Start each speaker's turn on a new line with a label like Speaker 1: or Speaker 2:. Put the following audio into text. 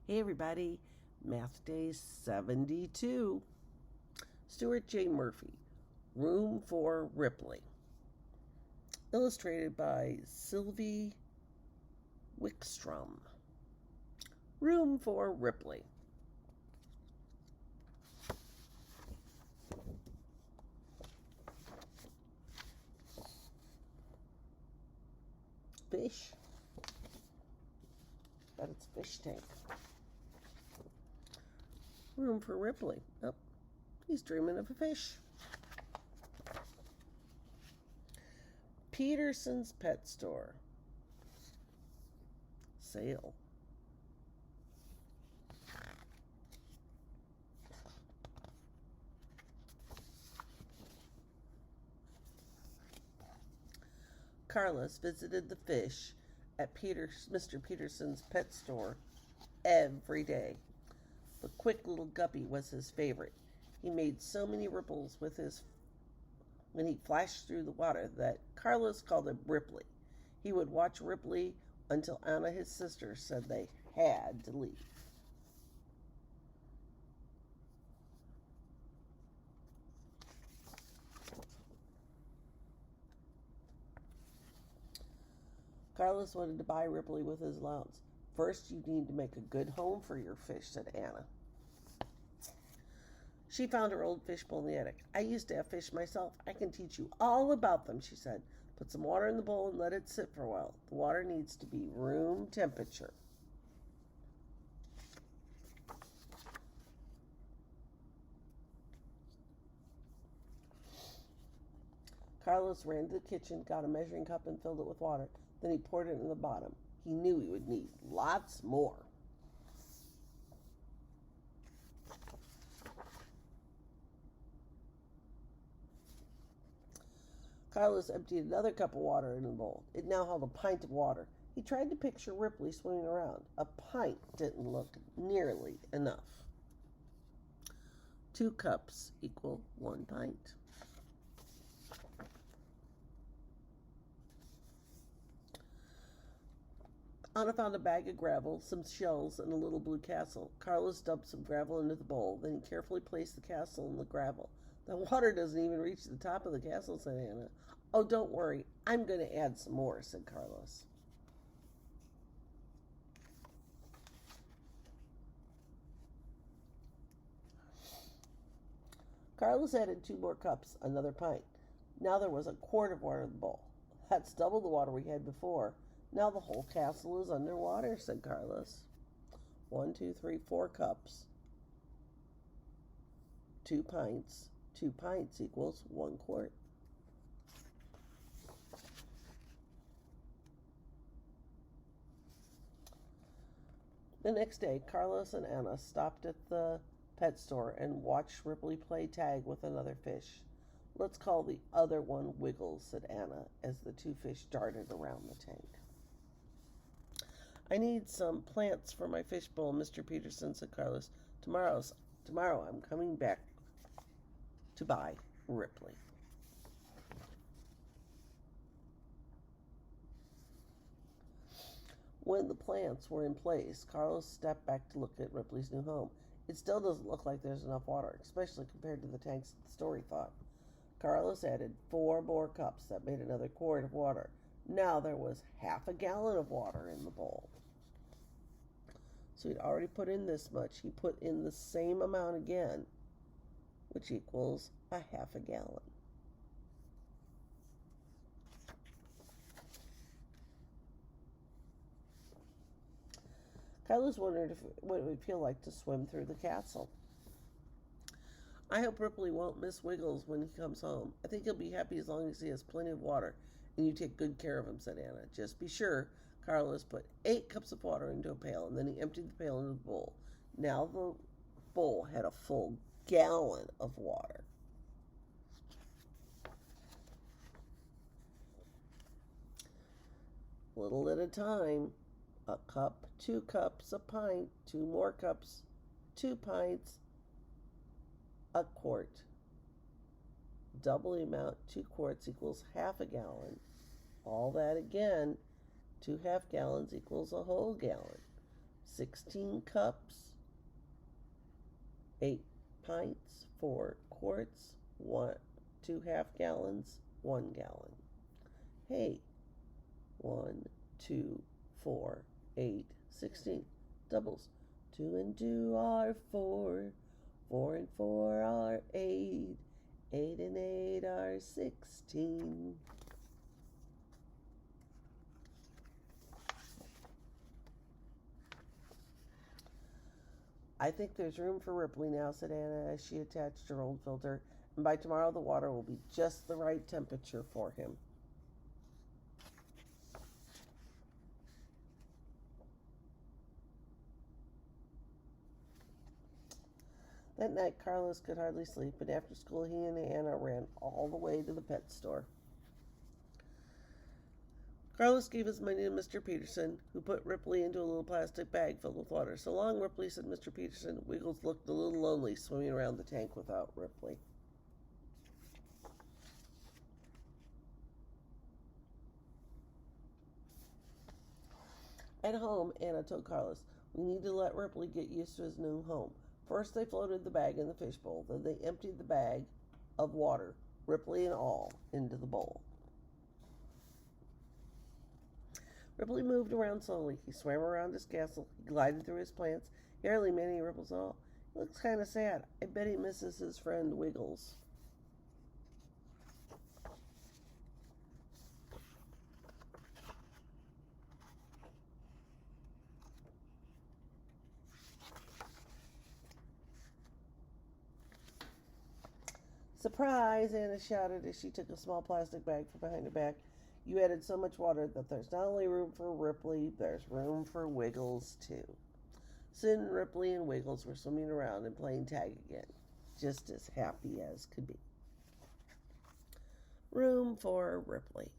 Speaker 1: Hey everybody, Math Day 72. Stuart J. Murphy, Room for Ripley. Illustrated by Sylvie Wickstrom. Room for Ripley. Fish. Bet it's a fish tank. Room for Ripley. Oh, he's dreaming of a fish. Peterson's Pet Store. Sale. Carlos visited the fish at Mr. Peterson's pet store every day. The quick little guppy was his favorite. He made so many ripples with his when he flashed through the water that Carlos called him Ripley. He would watch Ripley until Anna, his sister, said they had to leave. Carlos wanted to buy Ripley with his allowance. First, you need to make a good home for your fish, said Anna. She found her old fish bowl in the attic. I used to have fish myself. I can teach you all about them, she said. Put some water in the bowl and let it sit for a while. The water needs to be room temperature. Carlos ran to the kitchen, got a measuring cup, and filled it with water. Then he poured it in the bottom. He knew he would need lots more. Carlos emptied another cup of water in the bowl. It now held a pint of water. He tried to picture Ripley swimming around. A pint didn't look nearly enough. 2 cups equal 1 pint. Anna found a bag of gravel, some shells, and a little blue castle. Carlos dumped some gravel into the bowl. Then he carefully placed the castle in the gravel. The water doesn't even reach the top of the castle, said Anna. Oh, don't worry. I'm going to add some more, said Carlos. Carlos added 2 more cups, another pint. Now there was a quart of water in the bowl. That's double the water we had before. Now the whole castle is underwater, said Carlos. 1, 2, 3, 4 cups. 2 pints. 2 pints equals 1 quart. The next day, Carlos and Anna stopped at the pet store and watched Ripley play tag with another fish. Let's call the other one Wiggles, said Anna, as the 2 fish darted around the tank. I need some plants for my fish bowl, Mr. Peterson, said Carlos. Tomorrow I'm coming back to buy Ripley. When the plants were in place, Carlos stepped back to look at Ripley's new home. It still doesn't look like there's enough water, especially compared to the tanks at the store, he thought. Carlos added 4 more cups. That made another quart of water. Now there was half a gallon of water in the bowl. So he'd already put in this much. He put in the same amount again, which equals a half a gallon. Carlos wondered what it would feel like to swim through the castle. I hope Ripley won't miss Wiggles when he comes home. I think he'll be happy as long as he has plenty of water, and you take good care of him, said Anna. Just be sure. Carlos put 8 cups of water into a pail, and then he emptied the pail into the bowl. Now the bowl had a full gallon of water. Little at a time. A cup, 2 cups, a pint, 2 more cups, 2 pints, a quart. Double the amount, 2 quarts equals half a gallon. All that again, 2 half gallons equals a whole gallon. 16 cups, 8 pints, 4 quarts, 2 half-gallons, 1 gallon. Hey, 1, 2, 4, 8, 16. Doubles. 2 and 2 are 4. 4 and 4 are 8. 8 and 8 are 16. I think there's room for Ripley now, said Anna as she attached her old filter, and by tomorrow the water will be just the right temperature for him. That night, Carlos could hardly sleep, and after school he and Anna ran all the way to the pet store. Carlos gave his money to Mr. Peterson, who put Ripley into a little plastic bag filled with water. "So long, Ripley," said Mr. Peterson. Wiggles looked a little lonely swimming around the tank without Ripley. At home, Anna told Carlos, "We need to let Ripley get used to his new home." First, they floated the bag in the fishbowl. Then they emptied the bag of water, Ripley and all, into the bowl. Ripley moved around slowly. He swam around his castle. He glided through his plants. He hardly made any ripples at all. He looks kind of sad. I bet he misses his friend Wiggles. "Surprise!" Anna shouted as she took a small plastic bag from behind her back. "You added so much water that there's not only room for Ripley, there's room for Wiggles, too." Soon Ripley and Wiggles were swimming around and playing tag again, just as happy as could be. Room for Ripley.